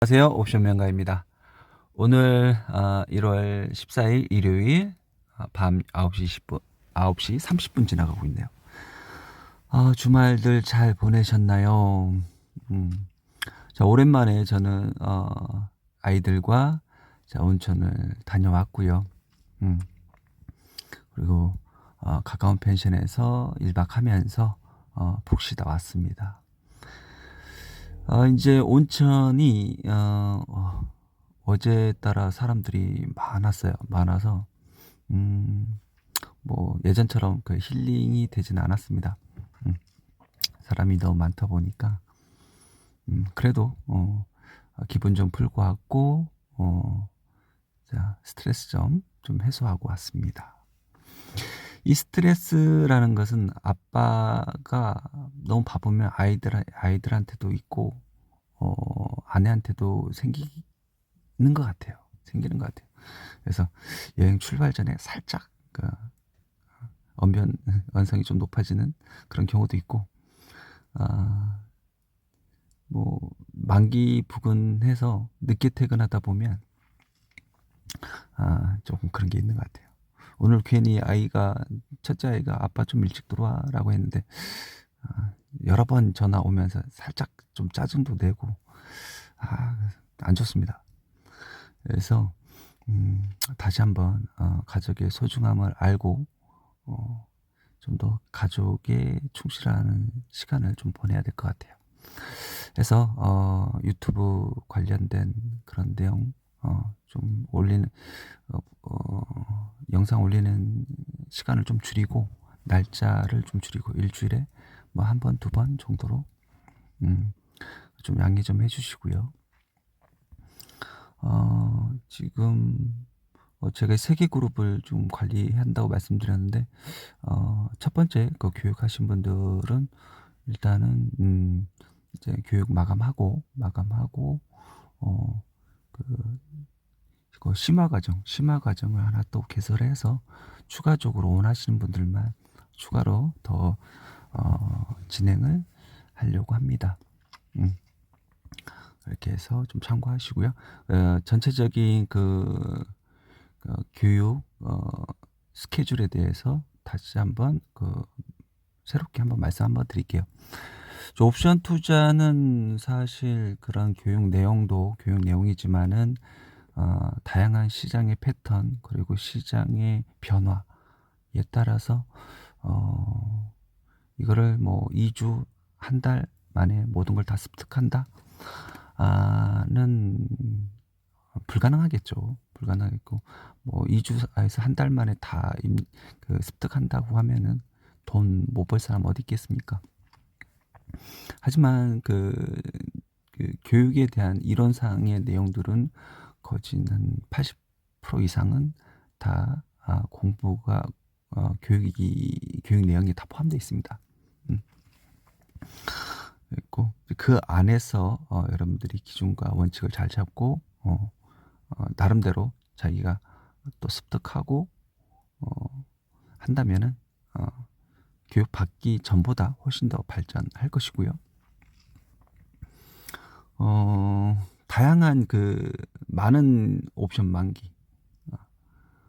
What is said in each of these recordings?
안녕하세요. 옵션 명가입니다. 오늘 1월 14일 일요일 밤 9시 10분, 9시 30분 지나가고 있네요. 주말들 잘 보내셨나요? 자, 오랜만에 저는 아이들과 온천을 다녀왔고요. 그리고 가까운 펜션에서 1박 하면서 푹 쉬다 왔습니다. 이제 온천이 어제 따라 사람들이 많아서 뭐 예전처럼 그 힐링이 되지는 않았습니다. 사람이 너무 많다 보니까 그래도 기분 좀 풀고 왔고 자, 스트레스 좀 해소하고 왔습니다. 이 스트레스라는 것은 아빠가 너무 바쁘면 아이들한테도 있고 아내한테도 생기는 것 같아요. 그래서 여행 출발 전에 살짝 언성이 좀 높아지는 그런 경우도 있고, 뭐 만기 부근해서 늦게 퇴근하다 보면 조금 그런 게 있는 것 같아요. 오늘 괜히 첫째 아이가 아빠 좀 일찍 들어와라고 했는데 여러 번 전화 오면서 살짝 좀 짜증도 내고 안 좋습니다. 그래서 다시 한번 가족의 소중함을 알고 좀 더 가족에 충실하는 시간을 좀 보내야 될 것 같아요. 그래서 유튜브 관련된 그런 내용 좀 올리는 영상 올리는 시간을 좀 줄이고 날짜를 좀 줄이고 일주일에 뭐 한 번, 두 번 정도로 좀 양해 좀 해주시고요. 지금 제가 3개 그룹을 좀 관리한다고 말씀드렸는데 첫 번째 그 교육하신 분들은 일단은 이제 교육 마감하고 그 심화 과정을 하나 또 개설해서 추가적으로 원하시는 분들만 추가로 더 진행을 하려고 합니다. 이렇게 해서 좀 참고하시고요. 전체적인 교육 스케줄에 대해서 다시 한번 새롭게 한번 말씀 한번 드릴게요. 옵션 투자는 사실 그런 교육 내용이지만은 다양한 시장의 패턴 그리고 시장의 변화에 따라서 이거를 뭐 2주 한 달 만에 모든 걸 다 습득한다는 불가능하겠죠. 불가능하겠고 뭐 2주에서 한 달 만에 다 습득한다고 하면은 돈 못 벌 사람 어디 있겠습니까? 하지만 그 교육에 대한 이론상의 내용들은 거진 한 80% 이상은 다 공부가 교육 내용이 다 포함되어 있습니다. 그리고 그 안에서 여러분들이 기준과 원칙을 잘 잡고 나름대로 자기가 또 습득하고 한다면은 교육 받기 전보다 훨씬 더 발전할 것이고요. 다양한 많은 옵션 만기,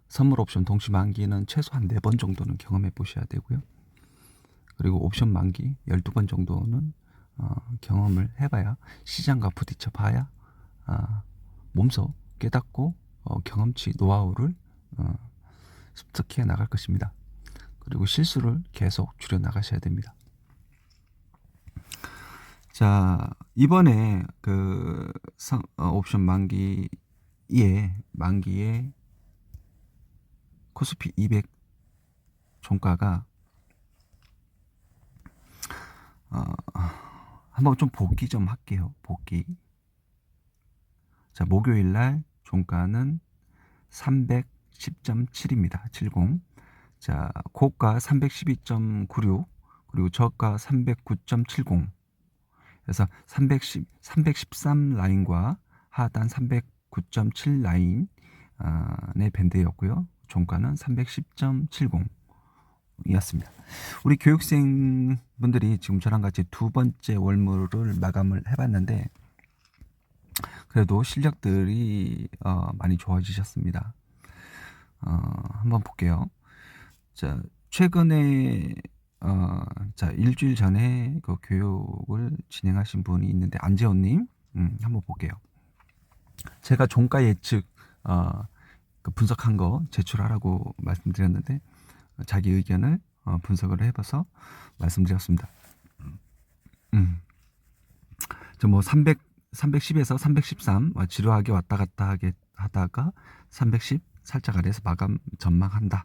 선물 옵션 동시 만기는 최소한 4번 정도는 경험해 보셔야 되고요. 그리고 옵션 만기 12번 정도는 경험을 해봐야 시장과 부딪혀 봐야 몸소 깨닫고 경험치 노하우를 습득해 나갈 것입니다. 그리고 실수를 계속 줄여 나가셔야 됩니다. 자, 이번에 옵션 만기에 코스피 200 종가가 한번 좀 복귀 좀 할게요. 복귀. 자, 목요일 날 종가는 310.7입니다. 70. 자, 고가 312.96 그리고 저가 309.70. 그래서 313 라인과 하단 309.7 라인의 밴드였고요. 종가는 310.70 이었습니다. 우리 교육생 분들이 지금 저랑 같이 두 번째 월물을 마감을 해봤는데 그래도 실력들이 많이 좋아지셨습니다. 한번 볼게요. 자, 최근에 자, 일주일 전에 그 교육을 진행하신 분이 있는데 안재호님, 한번 볼게요. 제가 종가 예측 그 분석한 거 제출하라고 말씀드렸는데 자기 의견을 분석을 해봐서 말씀드렸습니다. 뭐 310에서 313 지루하게 왔다 갔다 하다가 310 살짝 아래에서 마감 전망한다.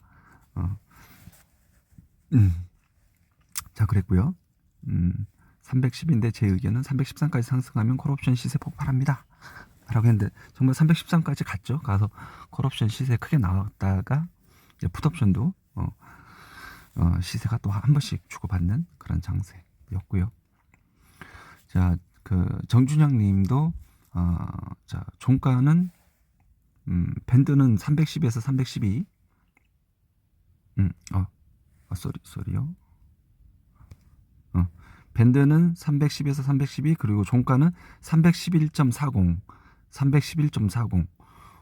자, 그랬고요. 310인데 제 의견은 313까지 상승하면 콜옵션 시세 폭발합니다. 라고 했는데 정말 313까지 갔죠. 가서 콜옵션 시세 크게 나왔다가 이제 풋옵션도 시세가 또 한 번씩 주고받는 그런 장세였고요. 자, 그 정준영 님도 자, 종가는 밴드는 310에서 312. 쏘리요. 밴드는 310에서 312 그리고 종가는 311.40 311.40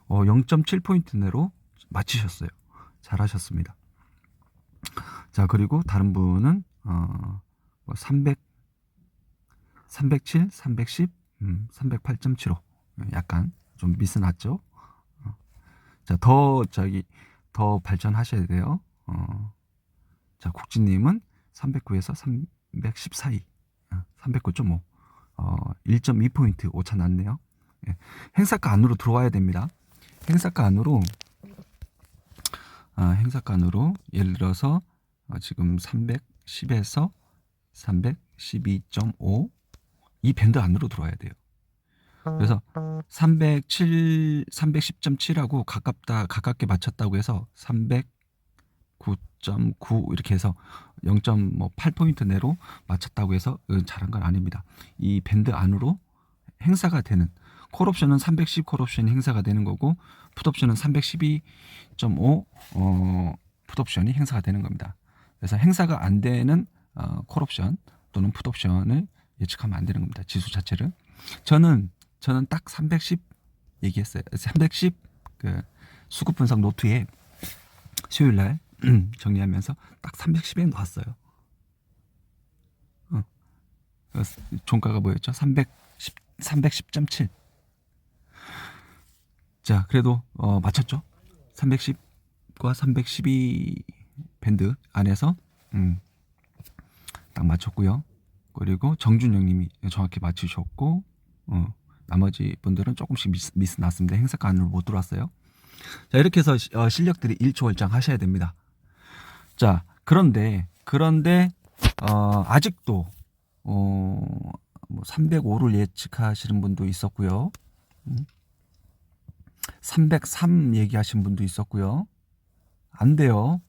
0.7포인트 내로 맞추셨어요. 잘하셨습니다. 자, 그리고 다른 분은 307, 310, 308.75 약간 좀 미스 났죠. 자, 더 발전하셔야 돼요. 자, 국진님은 309에서 310 사이, 309.5, 1.2포인트 오차 났네요. 예, 행사가 안으로 들어와야 됩니다. 행사가 안으로 예를 들어서 지금 310에서 312.5 이 밴드 안으로 들어와야 돼요. 그래서 310.7하고 가깝게 맞췄다고 해서 309.9 이렇게 해서 0.8포인트 내로 맞췄다고 해서 잘한 건 아닙니다. 이 밴드 안으로 행사가 되는 콜옵션은 310 콜옵션이 행사가 되는 거고 풋옵션은 312.5 풋옵션이 행사가 되는 겁니다. 그래서 행사가 안 되는 콜옵션 또는 풋옵션을 예측하면 안 되는 겁니다. 지수 자체를. 저는 딱 310 얘기했어요. 310 그 수급 분석 노트에 수요일 날 정리하면서 딱 310에 놓았어요. 종가가 뭐였죠? 310.7. 자, 그래도 맞췄죠? 310과 312 밴드 안에서 딱 맞췄고요. 그리고 정준영 님이 정확히 맞추셨고 나머지 분들은 조금씩 미스 났습니다. 행사가 안으로 못 들어왔어요. 자, 이렇게 해서 실력들이 일초월장 하셔야 됩니다. 자, 그런데 아직도 뭐 305를 예측하시는 분도 있었고요. 303 얘기하신 분도 있었고요. 안 돼요.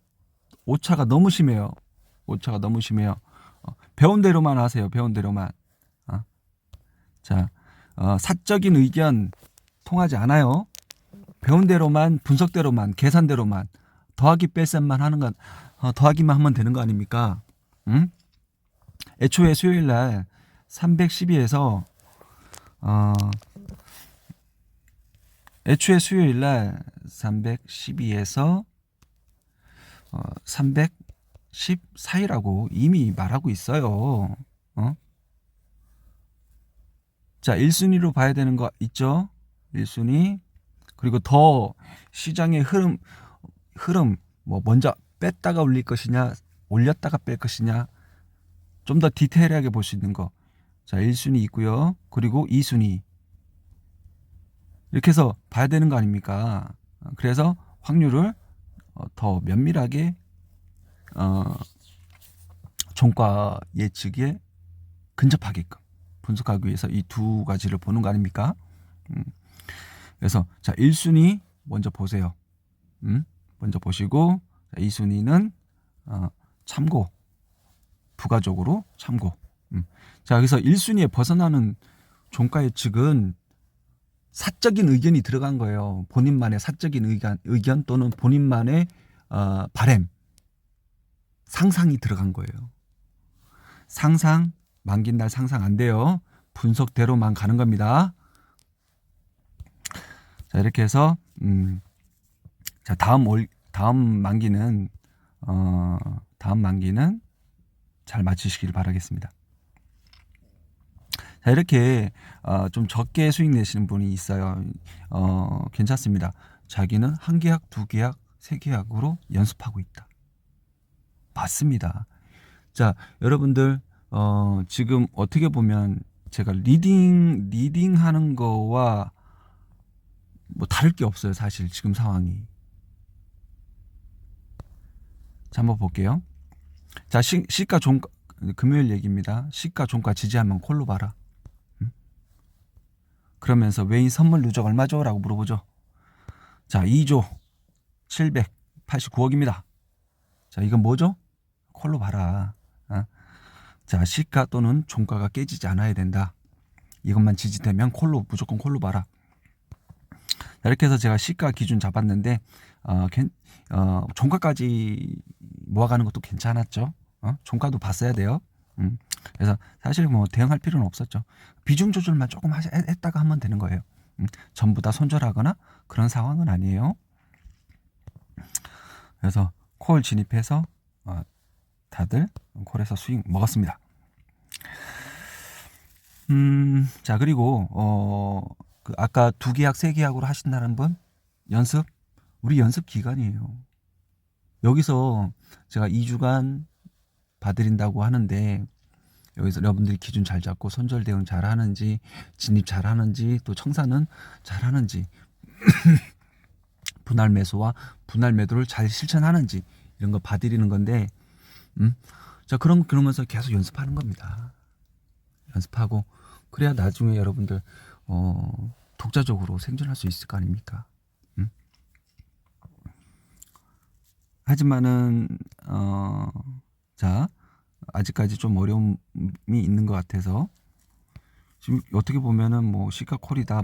오차가 너무 심해요. 배운 대로만 하세요. 배운 대로만. 자, 사적인 의견 통하지 않아요. 배운 대로만, 분석대로만, 계산대로만, 더하기 뺄셈만 하는 건 더하기만 하면 되는 거 아닙니까? 응? 애초에 수요일 날 312에서 애초에 수요일 날 312에서 310 사이라고 이미 말하고 있어요. 자, 1순위로 봐야 되는 거 있죠? 1순위. 그리고 더 시장의 흐름 뭐 먼저 뺐다가 올릴 것이냐, 올렸다가 뺄 것이냐, 좀 더 디테일하게 볼 수 있는 거. 자, 1순위 있고요. 그리고 2순위. 이렇게 해서 봐야 되는 거 아닙니까? 그래서 확률을 더 면밀하게 종가 예측에 근접하게끔 분석하기 위해서 이 두 가지를 보는 거 아닙니까? 그래서 자, 1순위 먼저 보세요. 먼저 보시고 2순위는 참고, 부가적으로 참고. 자, 그래서 1순위에 벗어나는 종가 예측은 사적인 의견이 들어간 거예요. 본인만의 사적인 의견 또는 본인만의 바램, 상상이 들어간 거예요. 상상, 만긴 날 상상 안 돼요. 분석대로만 가는 겁니다. 자, 이렇게 해서 자, 다음 만기는 잘 마치시길 바라겠습니다. 자, 이렇게 좀 적게 수익 내시는 분이 있어요. 괜찮습니다. 자기는 한 계약, 두 계약, 세 계약으로 연습하고 있다. 맞습니다. 자, 여러분들 지금 어떻게 보면 제가 리딩 하는 거와 뭐 다를 게 없어요. 사실 지금 상황이. 자, 한번 볼게요. 자, 시가 종가 금요일 얘기입니다. 시가 종가 지지하면 콜로 봐라. 그러면서 외인 선물 누적 얼마죠? 라고 물어보죠. 자, 2조 789억입니다. 자, 이건 뭐죠? 콜로 봐라. 자, 시가 또는 종가가 깨지지 않아야 된다. 이것만 지지되면 무조건 콜로 봐라. 자, 이렇게 해서 제가 시가 기준 잡았는데 종가까지 모아가는 것도 괜찮았죠. 종가도 봤어야 돼요. 그래서 사실 뭐 대응할 필요는 없었죠. 비중 조절만 조금 했다가 하면 되는 거예요. 전부 다 손절하거나 그런 상황은 아니에요. 그래서 콜 진입해서 다들 콜에서 수익 먹었습니다. 자, 그리고 아까 두 계약, 세 계약으로 하신다는 분 우리 연습 기간이에요. 여기서 제가 2주간 봐드린다고 하는데 여기서 여러분들이 기준 잘 잡고 손절 대응 잘 하는지, 진입 잘 하는지, 또 청산은 잘 하는지, 분할 매수와 분할 매도를 잘 실천하는지 이런 거 봐드리는 건데, 자, 그러면서 계속 연습하는 겁니다. 연습하고 그래야 나중에 여러분들 독자적으로 생존할 수 있을 거 아닙니까? 하지만은 자, 아직까지 좀 어려움이 있는 것 같아서 지금 어떻게 보면은 뭐 시가 콜이다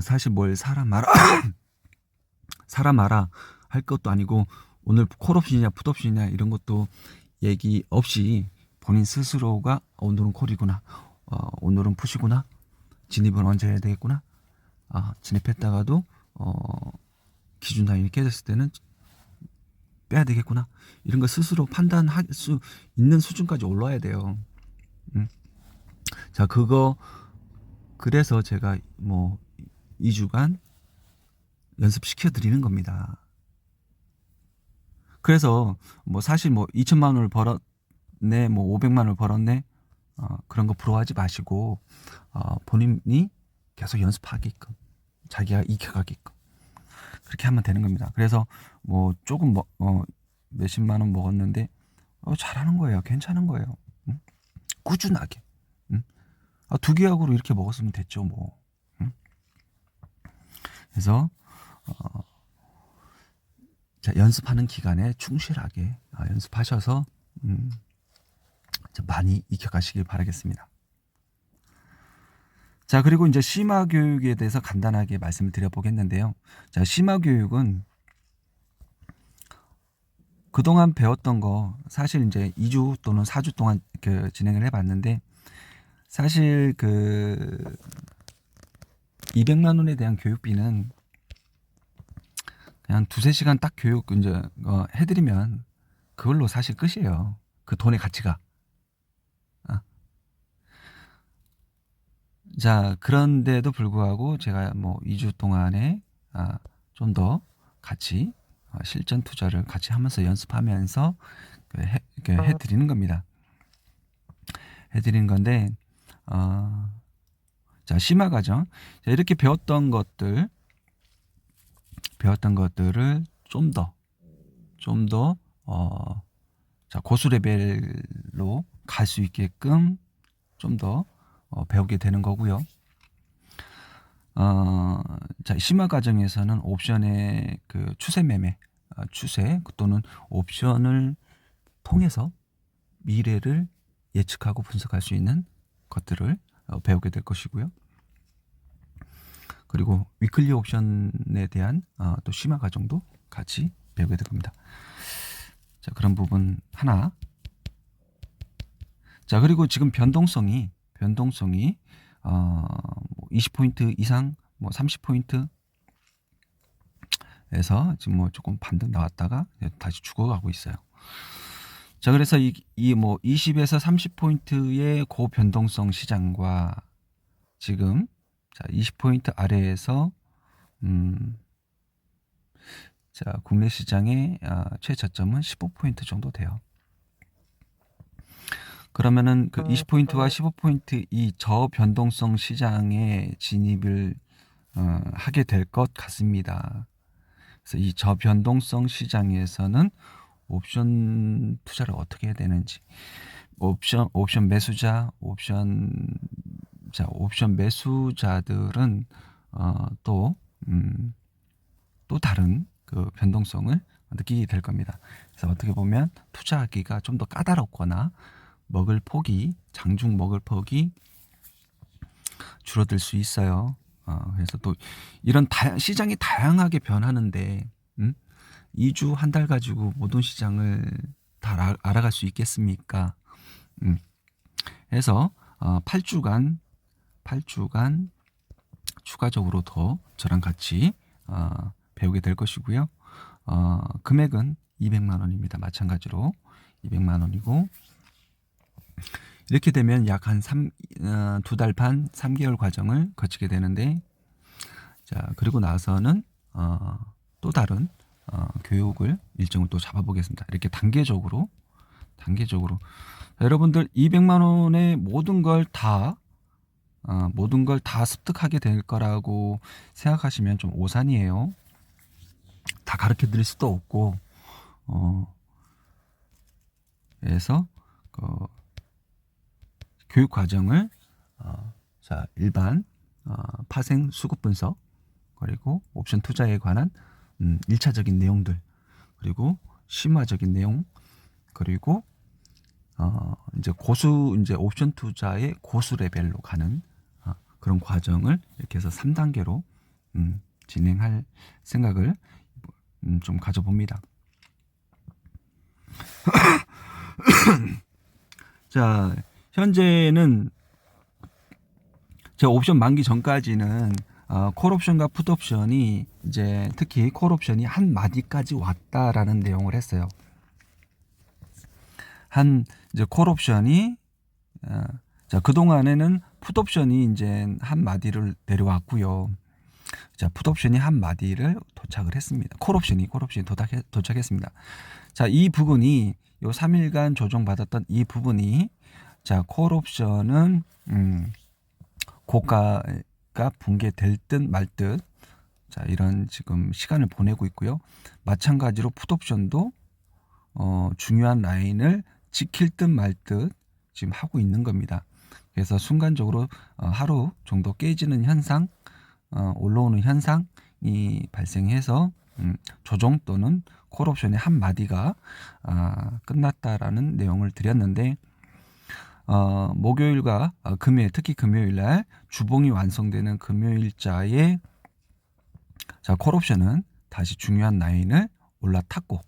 사실 뭘 사라 마라 사라 마라 할 것도 아니고 오늘 콜옵션이냐 풋옵션이냐 이런 것도 얘기 없이 본인 스스로가 오늘은 콜이구나, 오늘은 풋이구나, 진입은 언제 해야 되겠구나, 진입했다가도 기준 라인이 깨졌을 때는 빼야 되겠구나, 이런 거 스스로 판단할 수 있는 수준까지 올라와야 돼요. 자, 그래서 제가 뭐 2주간 연습시켜 드리는 겁니다. 그래서 뭐 사실 뭐 2천만 원을 벌었네, 뭐 500만 원을 벌었네, 그런 거 부러워하지 마시고 본인이 계속 연습하게끔, 자기가 익혀가게끔 그렇게 하면 되는 겁니다. 그래서 뭐 조금 몇십만 원 먹었는데 잘하는 거예요. 괜찮은 거예요. 꾸준하게. 두 계약으로 이렇게 먹었으면 됐죠, 뭐. 그래서 자, 연습하는 기간에 충실하게 연습하셔서 많이 익혀가시길 바라겠습니다. 자, 그리고 이제 심화 교육에 대해서 간단하게 말씀을 드려보겠는데요. 자, 심화 교육은 그동안 배웠던 거 사실 이제 2주 또는 4주 동안 진행을 해봤는데, 사실 200만 원에 대한 교육비는 그냥 2-3시간 딱 교육 이제 해드리면 그걸로 사실 끝이에요. 그 돈의 가치가. 자, 그런데도 불구하고 제가 뭐 2주 동안에 좀 더 같이 실전 투자를 같이 하면서 연습하면서 해드리는 겁니다. 해드리는 건데, 자, 심화 과정. 자, 이렇게 배웠던 것들을 좀 더 자, 고수 레벨로 갈 수 있게끔 좀 더 배우게 되는 거고요. 자, 심화 과정에서는 옵션의 추세 매매, 추세 또는 옵션을 통해서 미래를 예측하고 분석할 수 있는 것들을 배우게 될 것이고요. 그리고 위클리 옵션에 대한 또 심화 과정도 같이 배우게 될 겁니다. 자, 그런 부분 하나. 자, 그리고 지금 변동성이 20포인트 이상 뭐 30포인트 에서 지금 뭐 조금 반등 나왔다가 다시 죽어가고 있어요. 자, 그래서 이 뭐 20에서 30포인트의 고변동성 시장과 지금 자 20포인트 아래에서 자 국내 시장의 최저점은 15포인트 정도 돼요. 그러면은 그 20포인트와 15포인트 이 저변동성 시장에 진입을 하게 될 것 같습니다. 그래서 이 저변동성 시장에서는 옵션 투자를 어떻게 해야 되는지, 옵션 매수자, 옵션 매수자들은 또 다른 그 변동성을 느끼게 될 겁니다. 그래서 어떻게 보면 투자하기가 좀 더 까다롭거나 장중 먹을 폭이 줄어들 수 있어요. 그래서 또 이런 시장이 다양하게 변하는데 2주 한 달 가지고 모든 시장을 다 알아갈 수 있겠습니까? 해서 8주간 추가적으로 더 저랑 같이 배우게 될 것이고요. 금액은 200만 원입니다. 마찬가지로 200만 원이고 이렇게 되면 약 한 2달 반 3개월 과정을 거치게 되는데 자 그리고 나서는 또 다른 교육을 일정을 또 잡아보겠습니다. 이렇게 단계적으로 여러분들 200만 원의 모든 걸 다 습득하게 될 거라고 생각하시면 좀 오산이에요. 다 가르쳐 드릴 수도 없고 그래서 교육 과정을 자 일반 파생 수급 분석 그리고 옵션 투자에 관한 1차적인 내용들 그리고 심화적인 내용 그리고 이제 옵션 투자의 고수 레벨로 가는 그런 과정을 이렇게 해서 3단계로 진행할 생각을 좀 가져봅니다. 자, 현재는 제 옵션 만기 전까지는 콜옵션과 풋옵션이 이제 특히 콜옵션이 한 마디까지 왔다라는 내용을 했어요. 이제 콜옵션이 자 그동안에는 풋옵션이 이제 한 마디를 내려왔고요. 자 풋옵션이 한 마디를 도착을 했습니다. 콜옵션이 도착했습니다. 자 이 부분이 요 3일간 조정받았던 이 부분이 자 콜옵션은 고가가 붕괴될 듯 말 듯 자 이런 지금 시간을 보내고 있고요. 마찬가지로 풋옵션도 중요한 라인을 지킬 듯 말 듯 지금 하고 있는 겁니다. 그래서 순간적으로 하루 정도 깨지는 현상, 올라오는 현상이 발생해서 조정 또는 콜옵션의 한 마디가 끝났다라는 내용을 드렸는데 목요일과 금요일, 특히 금요일날 주봉이 완성되는 금요일자에 자 콜옵션은 다시 중요한 라인을 올라탔고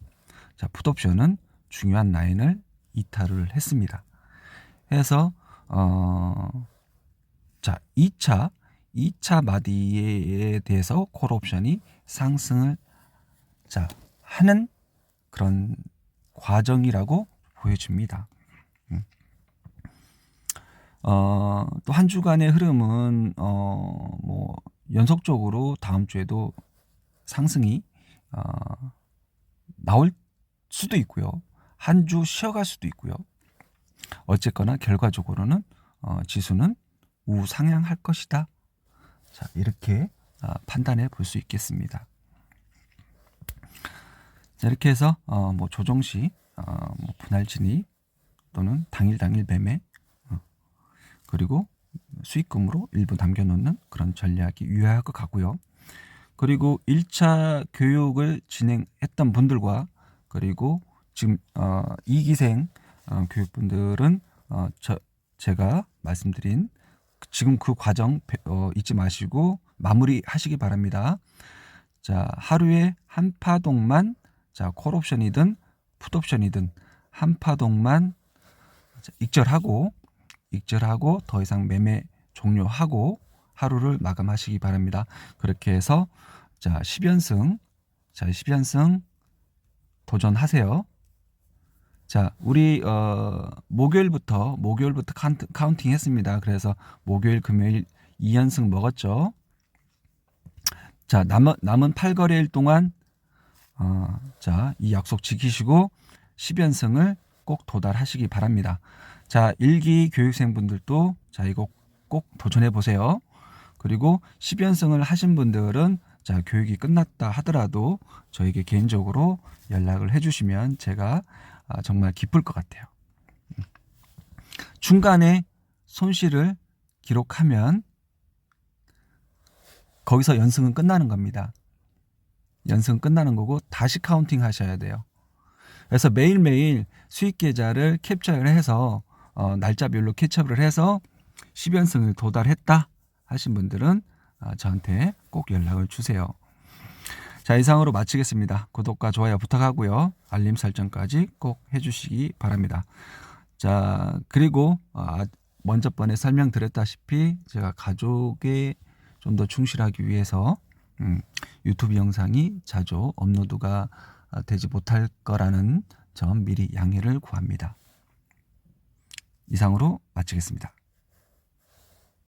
자 풋옵션은 중요한 라인을 이탈을 했습니다. 해서 자 2차 마디에 대해서 콜옵션이 상승을 자 하는 그런 과정이라고 보여집니다. 또 한 주간의 흐름은 뭐 연속적으로 다음 주에도 상승이 나올 수도 있고요. 한 주 쉬어갈 수도 있고요. 어쨌거나 결과적으로는 지수는 우상향할 것이다. 자 이렇게 판단해 볼 수 있겠습니다. 자, 이렇게 해서 뭐 조정시 뭐 분할 진입 또는 당일 매매 그리고 수익금으로 일부 남겨놓는 그런 전략이 유효할 것 같고요. 그리고 1차 교육을 진행했던 분들과 그리고 지금 2기생 교육분들은 제가 말씀드린 지금 그 과정 잊지 마시고 마무리 하시기 바랍니다. 자, 하루에 한 파동만 자, 콜옵션이든 풋옵션이든 한 파동만 익절하고 더 이상 매매 종료하고 하루를 마감하시기 바랍니다. 그렇게 해서 자 10연승 도전하세요. 자, 우리 목요일부터 카운팅 했습니다. 그래서 목요일, 금요일 2연승 먹었죠. 자, 남은 8거래일 동안 자, 이 약속 지키시고 10연승을 꼭 도달하시기 바랍니다. 자, 1기 교육생분들도 자, 이거 꼭 도전해 보세요. 그리고 10연승을 하신 분들은 자, 교육이 끝났다 하더라도 저에게 개인적으로 연락을 해주시면 제가 정말 기쁠 것 같아요. 중간에 손실을 기록하면 거기서 연승은 끝나는 겁니다. 연승은 끝나는 거고 다시 카운팅 하셔야 돼요. 그래서 매일매일 수익 계좌를 캡처를 해서 날짜별로 캡처를 해서 10연승을 도달했다 하신 분들은 저한테 꼭 연락을 주세요. 자, 이상으로 마치겠습니다. 구독과 좋아요 부탁하고요. 알림 설정까지 꼭 해주시기 바랍니다. 자, 그리고 먼저 번에 설명드렸다시피 제가 가족에 좀 더 충실하기 위해서 유튜브 영상이 자주 업로드가 되지 못할 거라는 점 미리 양해를 구합니다. 이상으로 마치겠습니다.